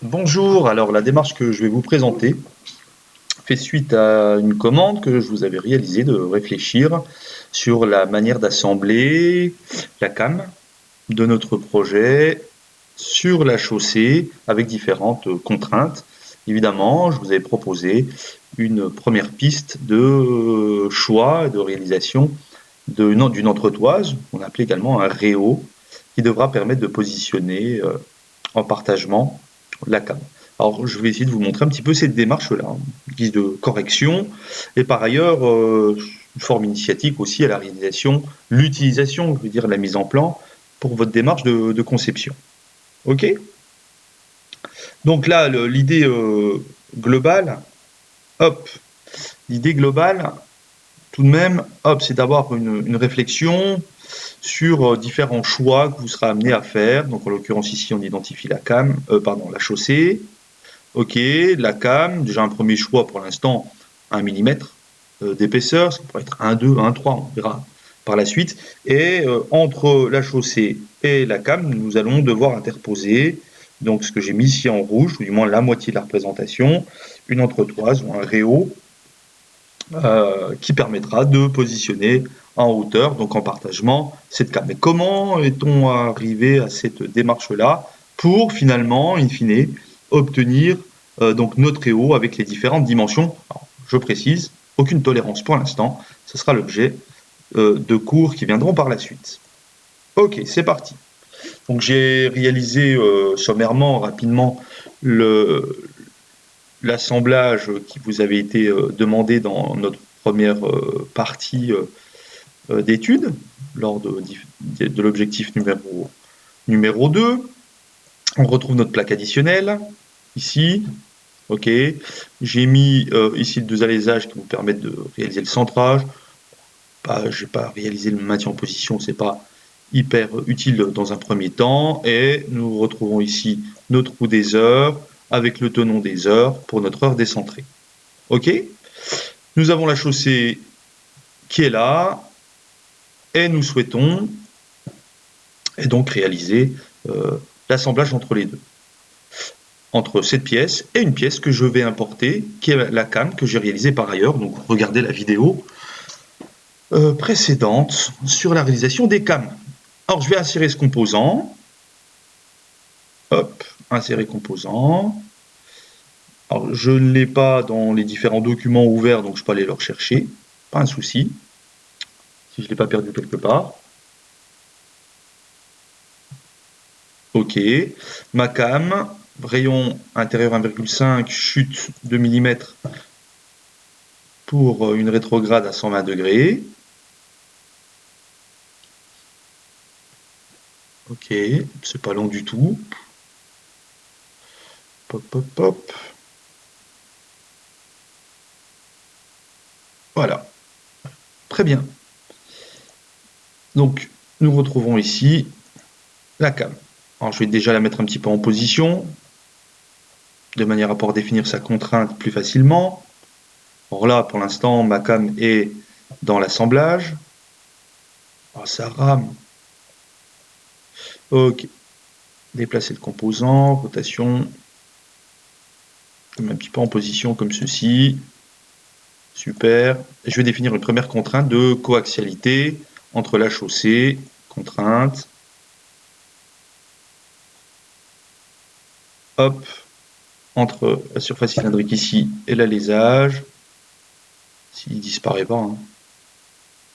Bonjour, alors la démarche que je vais vous présenter fait suite à une commande que je vous avais réalisée de réfléchir sur la manière d'assembler la cam de notre projet sur la chaussée avec différentes contraintes. Évidemment, je vous avais proposé une première piste de choix et de réalisation d'une entretoise, qu'on appelait également un réo, qui devra permettre de positionner en partagement la cam. Alors, je vais essayer de vous montrer un petit peu cette démarche-là, en guise de correction, et par ailleurs, une forme initiatique aussi à la réalisation, l'utilisation, je veux dire la mise en plan, pour votre démarche de conception. OK? Donc là, l'idée globale, hop, l'idée globale, tout de même, hop, c'est d'avoir une réflexion sur différents choix que vous serez amené à faire. Donc en l'occurrence ici, on identifie la cam, pardon, la chaussée. Ok, la cam, déjà un premier choix pour l'instant, 1 mm d'épaisseur, ça pourrait être 1,2, 1,3, on verra par la suite. Et entre la chaussée et la cam, nous allons devoir interposer, donc ce que j'ai mis ici en rouge, ou du moins la moitié de la représentation, une entretoise ou un réo qui permettra de positionner en hauteur, donc en partagement, cette cam. Mais comment est-on arrivé à cette démarche-là pour finalement, in fine, obtenir donc notre EO avec les différentes dimensions? Alors, je précise, aucune tolérance pour l'instant, ce sera l'objet de cours qui viendront par la suite. Ok, c'est parti. Donc j'ai réalisé sommairement, rapidement, l'assemblage qui vous avait été demandé dans notre première partie d'études, lors de l'objectif numéro 2. On retrouve notre plaque additionnelle, ici. OK. J'ai mis ici deux alaisages qui vous permettent de réaliser le centrage. Je n'ai pas réalisé le maintien en position, c'est pas hyper utile dans un premier temps. Et nous retrouvons ici notre roue des heures avec le tenon des heures pour notre heure décentrée. OK. Nous avons la chaussée qui est là et nous souhaitons donc réaliser l'assemblage entre les deux, entre cette pièce et une pièce que je vais importer, qui est la cam que j'ai réalisée par ailleurs. Donc regardez la vidéo précédente sur la réalisation des cams. Alors je vais insérer ce composant. Hop, insérer composant. Alors je ne l'ai pas dans les différents documents ouverts, donc je peux aller le rechercher. Pas un souci. Si je ne l'ai pas perdu quelque part. OK. Ma cam, rayon intérieur 1,5, chute 2 mm pour une rétrograde à 120 degrés. Ok, c'est pas long du tout. Pop, pop, pop. Voilà, très bien. Donc, nous retrouvons ici la cam. Alors, je vais déjà la mettre un petit peu en position, de manière à pouvoir définir sa contrainte plus facilement. Alors là, pour l'instant, ma cam est dans l'assemblage. Oh, ça rame. Ok. Déplacer le composant, rotation. Je mets un petit peu en position comme ceci. Super. Et je vais définir une première contrainte de coaxialité entre la chaussée, contrainte. Hop, entre la surface cylindrique ici et l'alésage. S'il disparaît pas, hein.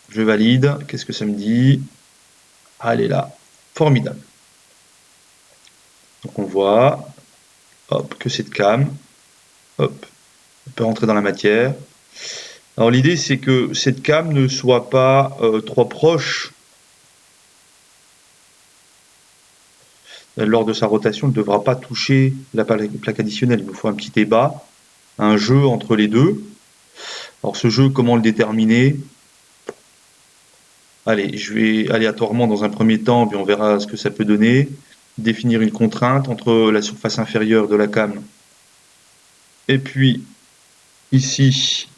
Je valide. Qu'est-ce que ça me dit? Ah, elle est là. Formidable. Donc on voit, hop, que cette cam, hop, on peut rentrer dans la matière. Alors l'idée c'est que cette cam ne soit pas trop proche. Lors de sa rotation, elle ne devra pas toucher la plaque additionnelle. Il nous faut un petit débat, un jeu entre les deux. Alors ce jeu, comment le déterminer? Allez, je vais aléatoirement dans un premier temps, puis on verra ce que ça peut donner. Définir une contrainte entre la surface inférieure de la cam et puis ici,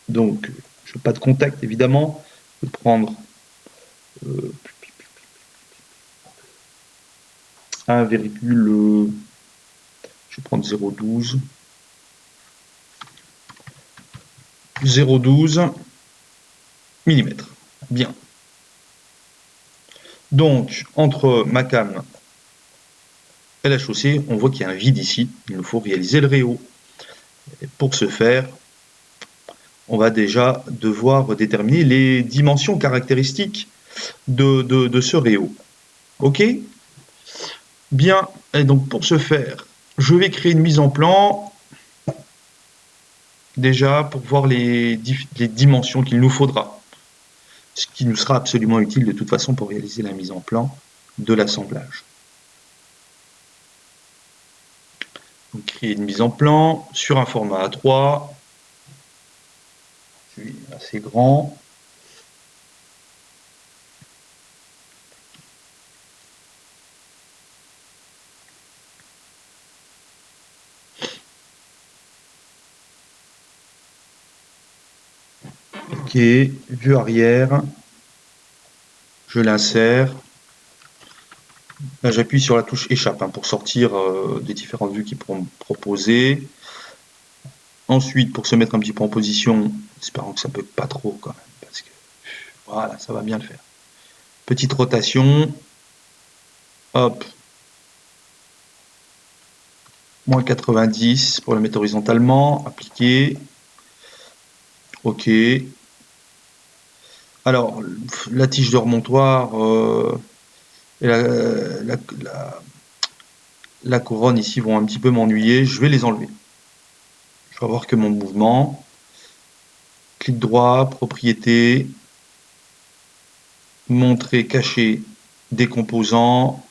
donc je n'ai pas de contact évidemment, je vais prendre 1,5 Je vais prendre 0,12. 0,12 mm. Bien. Donc, entre ma cam et la chaussée, on voit qu'il y a un vide ici. Il nous faut réaliser le réhaut. Et pour ce faire, on va déjà devoir déterminer les dimensions caractéristiques de ce réhaut. OK? Bien. Et donc, pour ce faire, je vais créer une mise en plan, déjà, pour voir les dimensions qu'il nous faudra. Ce qui nous sera absolument utile de toute façon pour réaliser la mise en plan de l'assemblage. Donc, créer une mise en plan sur un format A3. Je suis assez grand. OK, vue arrière. Je l'insère. Là, j'appuie sur la touche échappe pour sortir des différentes vues qui pourront me proposer. Ensuite, pour se mettre un petit peu en position, espérons que ça ne bug pas trop quand même, parce que voilà, ça va bien le faire. Petite rotation, hop, moins 90 pour le mettre horizontalement, appliquer, OK. Alors, la tige de remontoir et la couronne ici vont un petit peu m'ennuyer, je vais les enlever. Je vais avoir que mon mouvement. Clic droit, propriété, montrer, cacher des composants,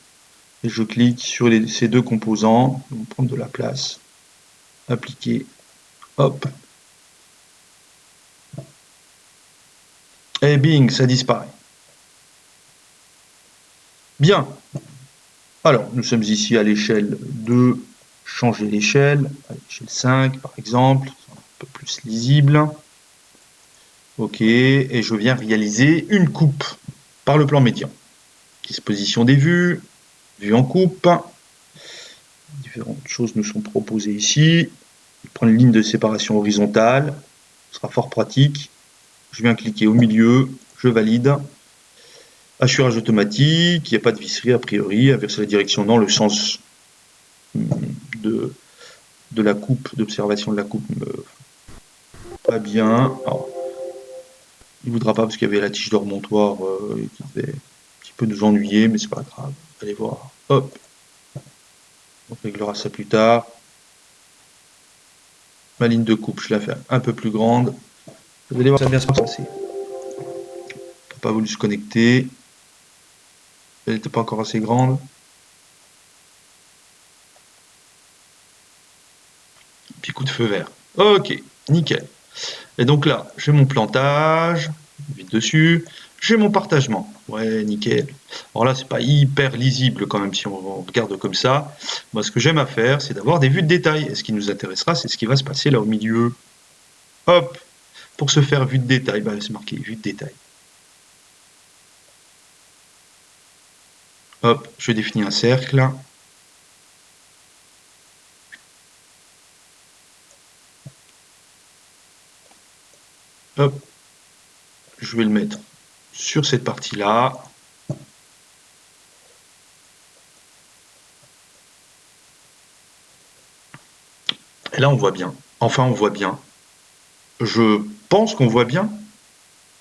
et je clique sur ces deux composants, ils vont prendre de la place, appliquer, hop, et bing, ça disparaît. Bien, alors nous sommes ici à l'échelle 2, changer l'échelle, à l'échelle 5 par exemple, un peu plus lisible. OK, et je viens réaliser une coupe par le plan médian. Disposition des vues, vue en coupe. Différentes choses nous sont proposées ici. Je prends une ligne de séparation horizontale, ce sera fort pratique. Je viens cliquer au milieu, je valide. Assurage automatique, il n'y a pas de visserie a priori, inverser la direction dans le sens de la coupe, d'observation de la coupe, pas bien. Alors, il ne voudra pas parce qu'il y avait la tige de remontoir qui devait un petit peu nous ennuyer, mais c'est pas grave. Allez voir. Hop. On réglera ça plus tard. Ma ligne de coupe, je la fais un peu plus grande. Vous allez voir, ça va bien se passer. Il n'a pas voulu se connecter. Elle n'était pas encore assez grande. Puis coup de feu vert. Ok, nickel. Et donc là, j'ai mon plantage, vite dessus, j'ai mon partagement. Ouais, nickel. Alors là, c'est pas hyper lisible quand même si on regarde comme ça. Moi, ce que j'aime à faire, c'est d'avoir des vues de détail. Et ce qui nous intéressera, c'est ce qui va se passer là au milieu. Hop, pour se faire vue de détail, bah, c'est marqué vue de détail. Hop, je définis un cercle. Hop, je vais le mettre sur cette partie-là. Et là, on voit bien. Enfin, on voit bien. Je pense qu'on voit bien.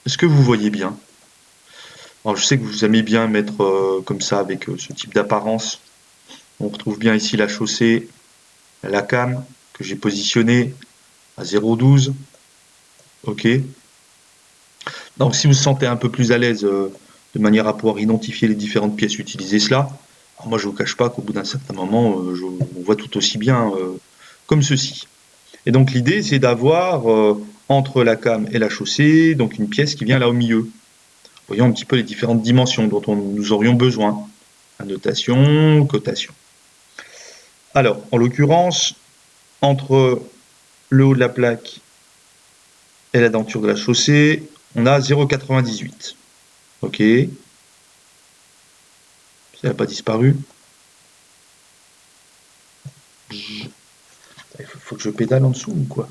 Est-ce que vous voyez bien? Alors, je sais que vous aimez bien mettre comme ça avec ce type d'apparence. On retrouve bien ici la chaussée, la cam que j'ai positionnée à 0,12. OK. Donc, si vous vous sentez un peu plus à l'aise de manière à pouvoir identifier les différentes pièces, utilisez cela. Alors, moi, je ne vous cache pas qu'au bout d'un certain moment, on voit tout aussi bien comme ceci. Et donc, l'idée, c'est d'avoir entre la cam et la chaussée, donc une pièce qui vient là au milieu. Voyons un petit peu les différentes dimensions dont nous aurions besoin. Annotation, cotation. Alors, en l'occurrence, entre le haut de la plaque et la denture de la chaussée, on a 0,98. OK. Ça n'a pas disparu. Il faut que je pédale en dessous ou quoi?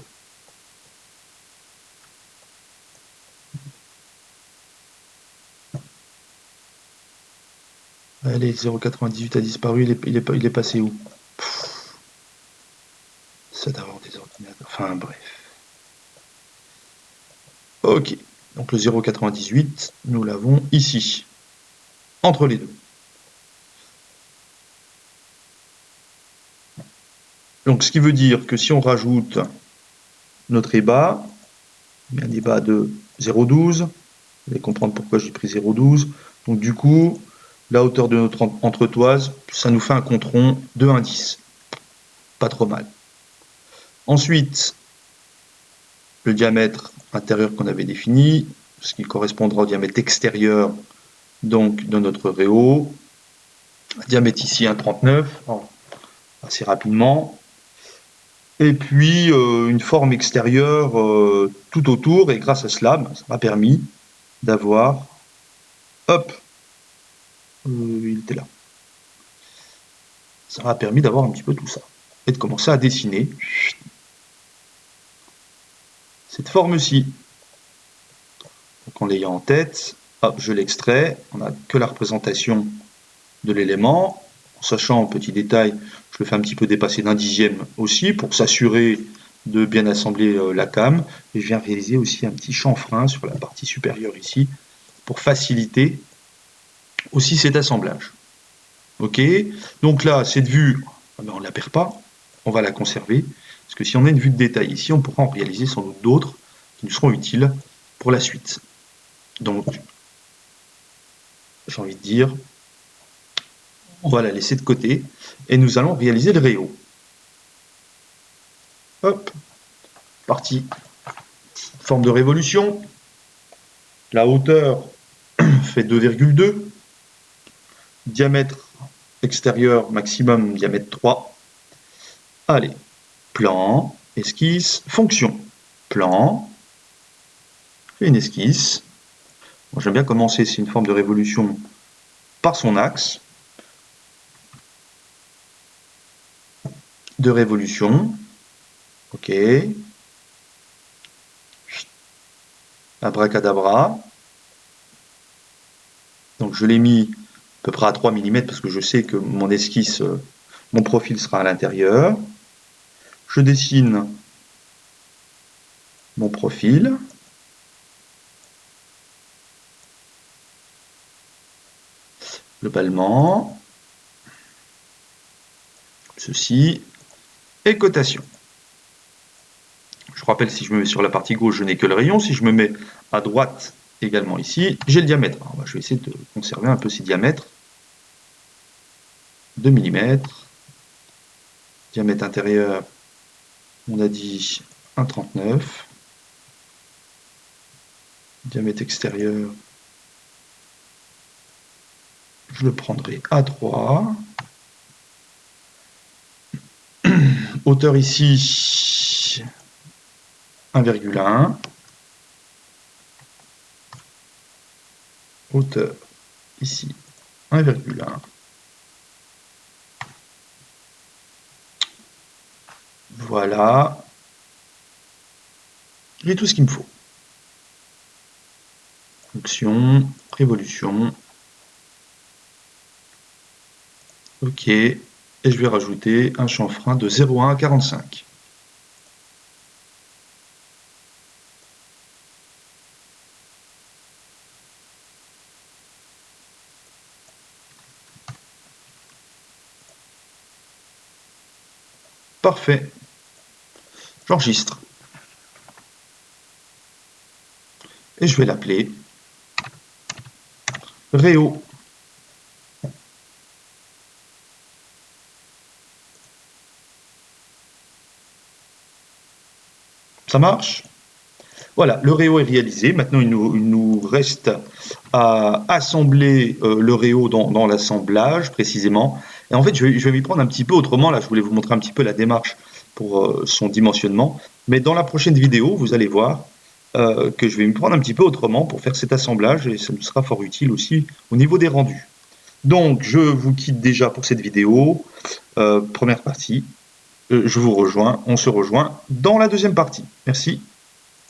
Allez, 0,98 a disparu, il est passé où? Ça d'avoir des ordinateurs. Enfin bref. Ok. Donc le 0,98, nous l'avons ici. Entre les deux. Donc ce qui veut dire que si on rajoute notre EBA, un EBA de 0,12, vous allez comprendre pourquoi j'ai pris 0,12. Donc du coup, la hauteur de notre entretoise, ça nous fait un compte rond de 1,10. Pas trop mal. Ensuite, le diamètre intérieur qu'on avait défini, ce qui correspondra au diamètre extérieur donc de notre réau. Diamètre ici 1,39, assez rapidement. Et puis une forme extérieure tout autour, et grâce à cela, ça m'a permis d'avoir, hop, il était là. Ça m'a permis d'avoir un petit peu tout ça, et de commencer à dessiner cette forme-ci. Donc en l'ayant en tête, hop, je l'extrais, on n'a que la représentation de l'élément, en sachant, petit détail, je le fais un petit peu dépasser d'un dixième aussi, pour s'assurer de bien assembler la cam, et je viens réaliser aussi un petit chanfrein sur la partie supérieure ici, pour faciliter aussi cet assemblage. Ok, donc là, cette vue, on ne la perd pas, on va la conserver, parce que si on a une vue de détail ici, on pourra en réaliser sans doute d'autres qui nous seront utiles pour la suite. Donc, j'ai envie de dire, on va la laisser de côté, et nous allons réaliser le réau. Hop, parti. Forme de révolution. La hauteur fait 2,2. Diamètre extérieur maximum, diamètre 3. Allez, plan, esquisse, fonction. Plan, fais une esquisse. Bon, j'aime bien commencer, c'est une forme de révolution, par son axe de révolution. Ok. Abracadabra. Donc je l'ai mis à peu près à 3 mm parce que je sais que mon esquisse, mon profil sera à l'intérieur. Je dessine mon profil. Globalement, ceci est cotation. Je rappelle, si je me mets sur la partie gauche, je n'ai que le rayon. Si je me mets à droite, également ici, j'ai le diamètre. Alors, je vais essayer de conserver un peu ces diamètres. 2 mm. Diamètre intérieur, on a dit 1,39. Diamètre extérieur, je le prendrai à 3. Hauteur ici, 1,1. Hauteur ici, 1,1. Voilà. J'ai tout ce qu'il me faut. Fonction, révolution. Ok. Et je vais rajouter un chanfrein de 0,1 à 45. Parfait. J'enregistre. Et je vais l'appeler Réo. Ça marche? Voilà, le réo est réalisé. Maintenant, il nous reste à assembler le réo dans l'assemblage, précisément. Et en fait, je vais m'y prendre un petit peu autrement. Là, je voulais vous montrer un petit peu la démarche pour son dimensionnement. Mais dans la prochaine vidéo, vous allez voir que je vais m'y prendre un petit peu autrement pour faire cet assemblage. Et ça nous sera fort utile aussi au niveau des rendus. Donc, je vous quitte déjà pour cette vidéo. Première partie. on se rejoint dans la deuxième partie. Merci.